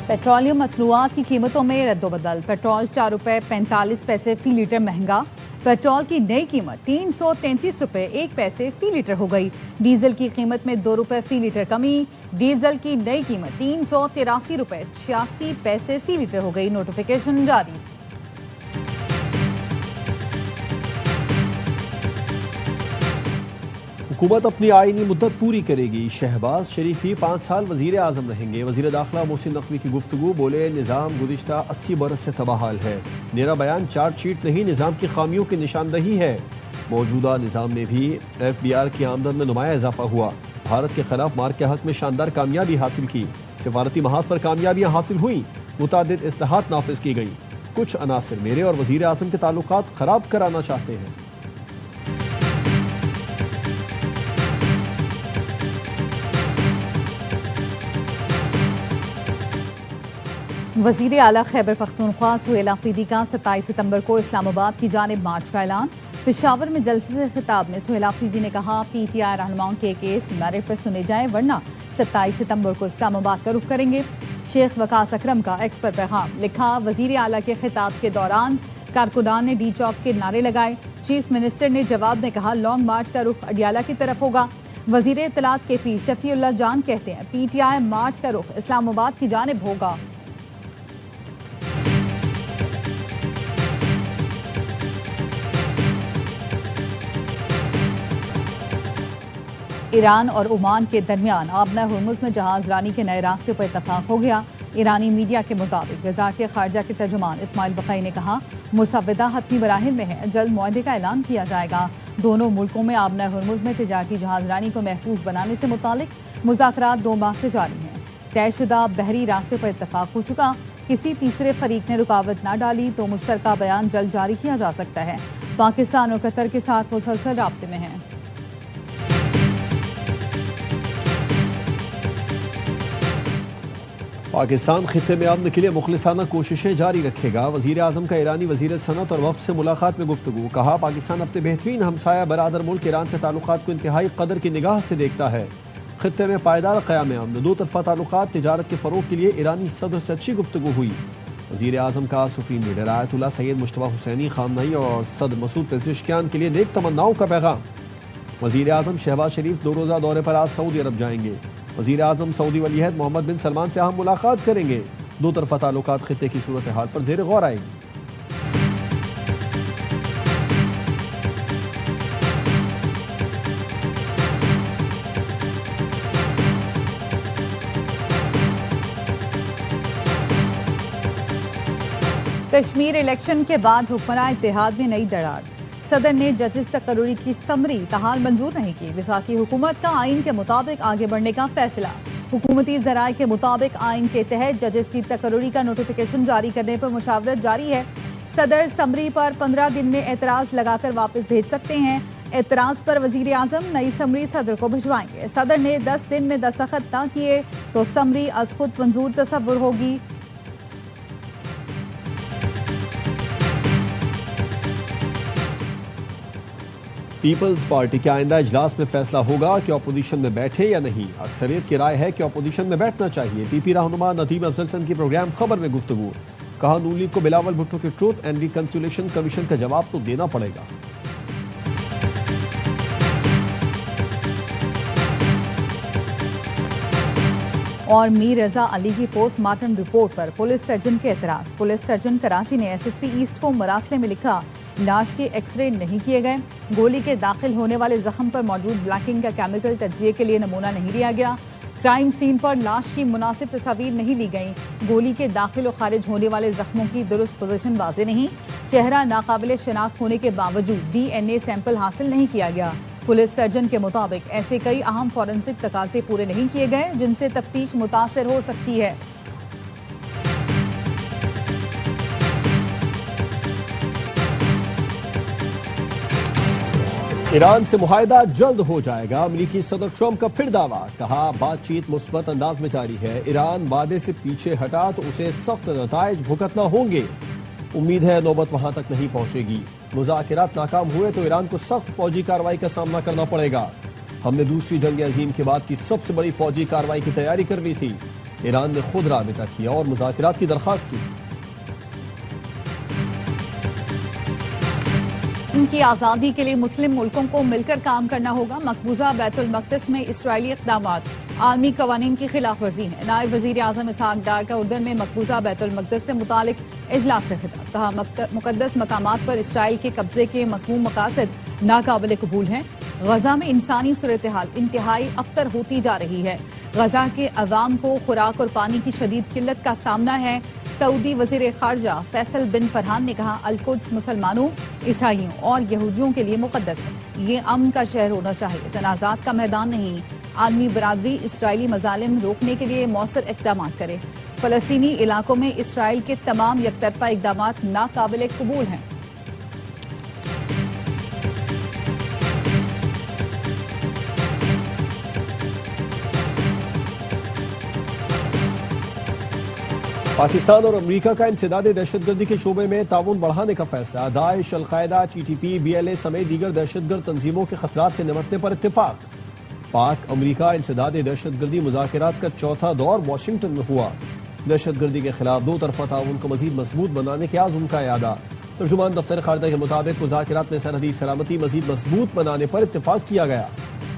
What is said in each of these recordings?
Petroleum मसनूआत की कीमतों में रद्दोबदल। पेट्रोल 4 रुपये 45 पैसे फी लीटर महंगा। पेट्रोल की नई कीमत 333 रुपये 1 पैसे फी लीटर हो गई। डीजल की कीमत में 2 रुपये फी लीटर कमी। डीजल की नई कीमत 383 रुपये 86 पैसे फी लीटर हो गई। नोटिफिकेशन जारी। हुकूमत अपनी आईनी मुद्दत पूरी करेगी। शहबाज शरीफ ही 5 साल वजीर आजम रहेंगे। वजीर दाखिला मोहसिन नकवी की गुफ्तगू, बोले निज़ाम गुज़िश्ता 80 बरस से तबाहाल है। मेरा बयान चार्जशीट नहीं, निज़ाम की खामियों की निशानदही है। मौजूदा निज़ाम में भी FBR की आमदन में नुमाया इजाफा हुआ। भारत के खिलाफ मार के हक में शानदार कामयाबी हासिल की। सिफारती महाज पर कामयाबियाँ हासिल हुई। मुतादिद इस्लाहात नाफिज की गई। कुछ अनासिर मेरे और वजीर आजम के ताल्लुकात खराब कराना चाहते हैं। वज़ीर आला खैबर पख्तूनख्वा सुहेल आफरीदी का 27 सितंबर को इस्लामाबाद की जानिब मार्च का ऐलान। पेशावर में जलसे से खिताब में सुहेल आफरीदी ने कहा, PTI रहनुमाओं के केस मेरिट पर सुने जाएं, वरना 27 सितंबर को इस्लामाबाद का रुख करेंगे। शेख वकास अकरम का एक्स पर पैगाम लिखा, वज़ीर आला के खिताब के दौरान कारकुनान ने डी चौक के नारे लगाए। चीफ मिनिस्टर ने जवाब में कहा, लॉन्ग मार्च का रुख अडियाला की तरफ होगा। वज़ीर इत्तलात KP शफीउल्लाह जान कहते हैं, PTI मार्च का रुख इस्लामाबाद की जानिब होगा। ईरान और ओमान के दरमियान आबना हुर्मुज़ में जहाज रानी के नए रास्ते पर इत्तफाक हो गया। ईरानी मीडिया के मुताबिक वज़ारत ख़ारजा के तर्जुमान इस्माइल बक़ई ने कहा, मुसव्वदा हतमी मराहिल में है, जल्द मुआहदे का ऐलान किया जाएगा। दोनों मुल्कों में आबना हुर्मुज़ में तिजारती जहाज रानी को महफूज बनाने से मुतालिक मुज़ाकरात 2 माह से जारी हैं। तयशुदा बहरी रास्ते पर इत्तफाक हो चुका। किसी तीसरे फरीक ने रुकावट न डाली तो मुश्तरका बयान जल्द जारी किया जा सकता है। पाकिस्तान और कतर के साथ मुसलसल राब्ते में है। पाकिस्तान खित्ते में अमन के लिए मुखलिसाना कोशिशें जारी रखेगा। वज़ीर आज़म का ईरानी वज़ीर सनत और वफ़द से मुलाकात में गुफ्तगू, कहा पाकिस्तान अपने बेहतरीन हमसाया बरादर मुल्क ईरान से ताल्लुकात को इंतहाई कदर की निगाह से देखता है। खित्ते में पायदार क़याम अमन, 2 तरफ़ा ताल्लुकात, तिजारत के फ़रोग़ के लिए ईरानी सदर से अच्छी गुफ्तगू हुई। वज़ीर आज़म का supreme leader Ayatollah Sayyid Mojtaba Hosseini Khamenei और सदर मसूद पेज़ेश्कियान के लिए नेक तमन्नाओं का पैगाम। वज़ीर आज़म शहबाज शरीफ 2 रोज़ा दौरे पर आज सऊदी अरब जाएंगे। वज़ीर आज़म सऊदी वलीअहद मोहम्मद बिन सलमान से अहम मुलाकात करेंगे। 2 तरफ़ा ताल्लुकात खित्ते की सूरत हाल पर ज़ेर गौर आएगी। कश्मीर इलेक्शन के बाद हुक्मरान इत्तेहाद में नई दरार। सदर ने जजेस तकर्री की समरी तहाल मंजूर नहीं की। वफाकी हुकूमत का आइन के मुताबिक आगे बढ़ने का फैसला। हुकूमती ज़राए के मुताबिक आइन के तहत जजेस की तकर्री का नोटिफिकेशन जारी करने पर मुशावरत जारी है। सदर समरी पर 15 दिन में एतराज़ लगाकर वापस भेज सकते हैं। एतराज़ पर वज़ीर आज़म नई समरी सदर को भिजवाएंगे। सदर ने 10 दिन में दस्तखत न किए तो समरी अज खुद मंजूर तस्वुर होगी। पीपल्स पार्टी के आइंदा इजलास में फैसला होगा कि अपोजिशन में बैठे या नहीं। अक्सरियत की राय है कि अपोजिशन में बैठना चाहिए। PP रहनुमा नदीम अफजल चंद की प्रोग्राम खबर में गुफ्तगू, कहा नून लीग को बिलावल भुट्टो के ट्रूथ एंड रिकंसिलिएशन कमीशन का जवाब तो देना पड़ेगा। और मीर रजा अली की पोस्टमार्टम रिपोर्ट पर पुलिस सर्जन के एतराज़। पुलिस सर्जन कराची ने SSP ईस्ट को मरासले में लिखा, लाश के एक्सरे नहीं किए गए। गोली के दाखिल होने वाले जख्म पर मौजूद ब्लैकिंग का केमिकल तज्जिए के लिए नमूना नहीं लिया गया। क्राइम सीन पर लाश की मुनासिब तस्वीर नहीं ली गई। गोली के दाखिल और खारिज होने वाले जख्मों की दुरुस्त पोजीशन वाज़े नहीं। चेहरा नाकाबिले शनाख्त होने के बावजूद DNA सैंपल हासिल नहीं किया गया। पुलिस सर्जन के मुताबिक ऐसे कई अहम फॉरेंसिक तकाज़े पूरे नहीं किए गए जिनसे तफ्तीश मुतासर हो सकती है। ईरान से मुआहदा जल्द हो जाएगा। अमेरिकी सदर ट्रंप का फिर दावा, कहा बातचीत मुस्बत अंदाज में जारी है। ईरान वादे से पीछे हटा तो उसे सख्त नताइज भुगतना होंगे। उम्मीद है नौबत वहां तक नहीं पहुंचेगी। मुज़ाकिरात नाकाम हुए तो ईरान को सख्त फौजी कार्रवाई का सामना करना पड़ेगा। हमने दूसरी जंग अजीम के बाद की सबसे बड़ी फौजी कार्रवाई की तैयारी कर ली थी। ईरान ने खुद राबिता किया और मुज़ाकरात की दरख्वास्त की। इनकी आज़ादी के लिए मुस्लिम मुल्कों को मिलकर काम करना होगा। मकबूजा बैतुल मक़दिस में इसराइली इक़दामात आलमी कवानीन की खिलाफ वर्जी है। नायब वज़ीर आज़म इसहाक डार का उर्दन में मकबूजा बैतुल मक़दिस से मुतालिक इजलास से खिताब। कहा, मुक़द्दस मकामात पर इसराइल के कब्जे के मज़मूम मकासद नाकाबिल कबूल हैं। गजा में इंसानी सूरत हाल इंतहाई अबतर होती जा रही है। गजा के अवाम को खुराक और पानी की शदीद किल्लत का सामना है। सऊदी वजीर खारजा फैसल बिन फरहान ने कहा, अल-कुद्स मुसलमानों, ईसाइयों और यहूदियों के लिए मुकद्दस है। ये अमन का शहर होना चाहिए, तनाज़ात का मैदान नहीं। आलमी बरादरी इसराइली मजालिम रोकने के लिए मौसर इक़दाम करे। फलस्तीनी इलाकों में इसराइल के तमाम यकतरफा इक़दाम नाकाबिल कबूल हैं। पाकिस्तान और अमरीका का इंसदादे दहशतगर्दी के शोबे में ताउन बढ़ाने का फैसला। दाइश, अलकायदा, TTP, BLA समेत दीगर दहशतगर्द तंजीमों के खतरात से निपटने पर इत्तेफाक। पाक अमरीका इंसदादे दहशतगर्दी मुज़ाकरात का चौथा दौर वाशिंगटन में हुआ। दहशतगर्दी के खिलाफ दो तरफा ताउन को मजीद मजबूत बनाने के आज़म का यादा। तर्जुमान दफ्तर खारजा के मुताबिक मुज़ाकरात में सरहदी सलामती मजीद मजबूत बनाने पर इत्तेफाक किया गया।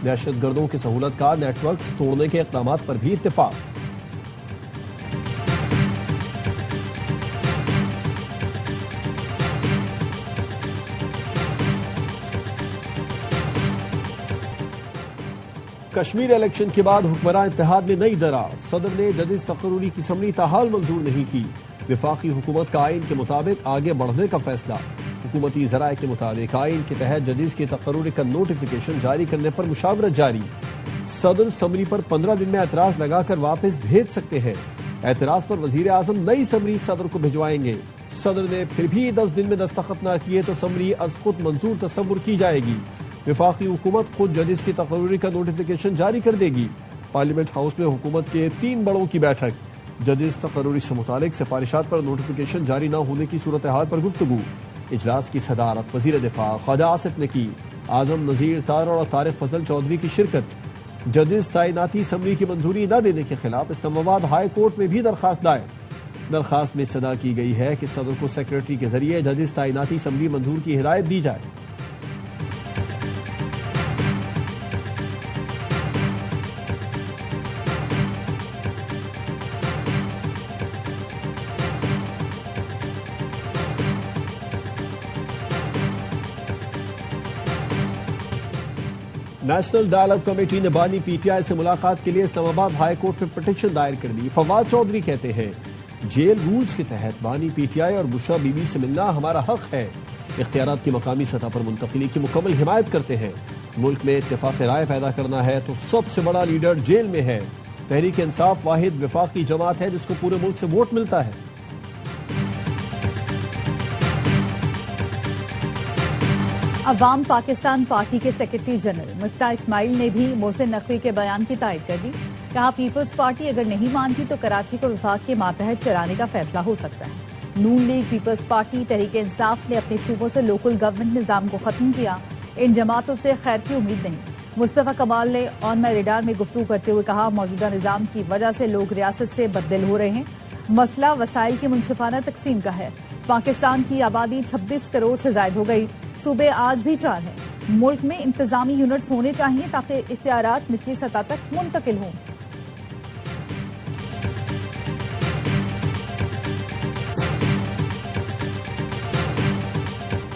दहशतगर्दों के सहूलत कार नेटवर्क तोड़ने के इक़दाम पर भी इत्तेफाक। कश्मीर इलेक्शन के बाद हुक्मरान इत्तेहाद में नई दरार। सदर ने जजिस तकरूरी की समरी ताहाल मंजूर नहीं की। विफाकी हुकूमत का आइन के मुताबिक आगे बढ़ने का फैसला। हुकूमती जराये के मुताबिक आइन के तहत जजिस की तकरूरी का नोटिफिकेशन जारी करने पर मुशावरत जारी। सदर समरी पर 15 दिन में एतराज लगाकर वापस भेज सकते हैं। एतराज पर वजीर आजम नई समरी सदर को भिजवाएंगे। सदर ने फिर भी 10 दिन में दस्तखत न किए तो समरी अज खुद मंजूर तस्वुर की जाएगी। विफाकी हुकूमत खुद जजिस की तकरूरी का नोटिफिकेशन जारी कर देगी। पार्लियामेंट हाउस में हुकूमत के 3 बड़ों की बैठक। जजिस तकरूरी से मुतालिक सिफारिशात पर नोटिफिकेशन जारी न होने की सूरत हाल पर गुफ्तगू। इजलास की सदारत वजीर दिफा ख्वाजा आसिफ ने की। आजम नजीर तारड़ और तारिक फजल चौधरी की शिरकत। जजिस तैनाती समरी की मंजूरी न देने के खिलाफ इस्लामाबाद हाई कोर्ट में भी दरखास्त दायर। दरखास्त में सदा की गई है कि सदर को सेक्रेटरी के जरिए जजिस तैनाती समरी मंजूर की हिदायत दी जाए। नेशनल डायलॉग कमेटी ने बानी PTI से मुलाकात के लिए इस्लामाबाद हाई कोर्ट में पिटीशन दायर कर दी। फवाद चौधरी कहते हैं, जेल रूल्स के तहत बानी PTI और बुशरा बीबी से मिलना हमारा हक है। इख्तियारात की मकामी सतह पर मुंतकिली की मुकम्मल हिमायत करते हैं। मुल्क में इत्तेफाक राय पैदा करना है तो सबसे बड़ा लीडर जेल में है। तहरीक इंसाफ वाहिद विफाकी जमात है जिसको पूरे मुल्क से वोट मिलता है। अवाम पाकिस्तान पार्टी के सेक्रेटरी जनरल मुफ्ता इस्माइल ने भी मोहसिन नकवी के बयान की तायद कर दी। कहा, पीपल्स पार्टी अगर नहीं मानती तो कराची को विफाक के मातहत चलाने का फैसला हो सकता है। नून league, peoples party, Tehreek Insaf ने अपने सूबों से लोकल गवर्नमेंट निजाम को खत्म किया। इन जमातों से खैर की उम्मीद नहीं। मुस्तफा कमाल ने ऑन माई रेडार में गुफ्तगू करते हुए कहा, मौजूदा निजाम की वजह से लोग रियासत से बददिल हो रहे हैं। मसला वसाइल की मुनसिफाना तकसीम का है। पाकिस्तान की आबादी 26 करोड़ से ज्यादा हो गई। सूबे आज भी 4 हैं। मुल्क में इंतजामी यूनिट्स होने चाहिए ताकि इख्तियारात निचली सतह तक मुंतकिल हों।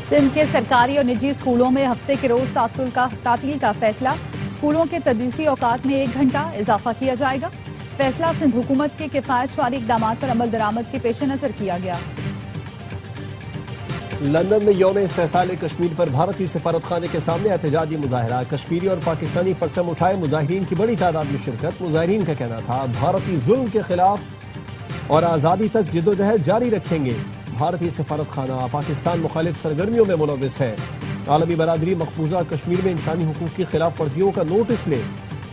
सिंध के सरकारी और निजी स्कूलों में हफ्ते के रोज तातील का फैसला। स्कूलों के तदरीसी औकात में 1 घंटा इजाफा किया जाएगा। फैसला सिंध हुकूमत के किफायत शुमारी इकदाम पर अमल दरामद के पेश नजर किया गया। लंदन में यौम इस्तेहसाल कश्मीर पर भारतीय सफारतखाने के सामने एहतजाजी मुजाहरा। कश्मीरी और पाकिस्तानी परचम उठाए मुजाहिरीन की बड़ी तादाद में शिरकत। मुजाहिरीन का कहना था, भारतीय जुल्म के खिलाफ और आज़ादी तक जिद्दोजहद जारी रखेंगे। भारतीय सफारतखाना पाकिस्तान मुखालिफ सरगर्मियों में मुलव्विस है। आलमी बरादरी मकबूजा कश्मीर में इंसानी हुकूक की खिलाफ वर्जियों का नोटिस ले।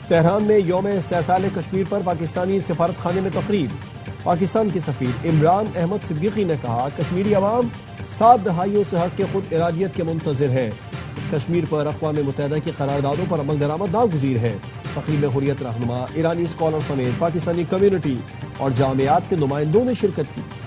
तेहरान में यौम इस्तेहसाल कश्मीर पर पाकिस्तानी सफारतखाने में तकरीब। पाकिस्तान के सफीर इमरान अहमद सिद्दीकी ने कहा, कश्मीरी अवाम 7 दहाइयों से हक के खुद इरादियत के मुंतजिर है। कश्मीर पर अक़वाम मुत्तहिदा की करारदादों पर अमल दरामद नागुज़ीर है। तक़रीब में हुर्रियत रहनुमा, ईरानी स्कॉलर समेत पाकिस्तानी कम्युनिटी और जामियात के नुमाइंदों ने शिरकत की।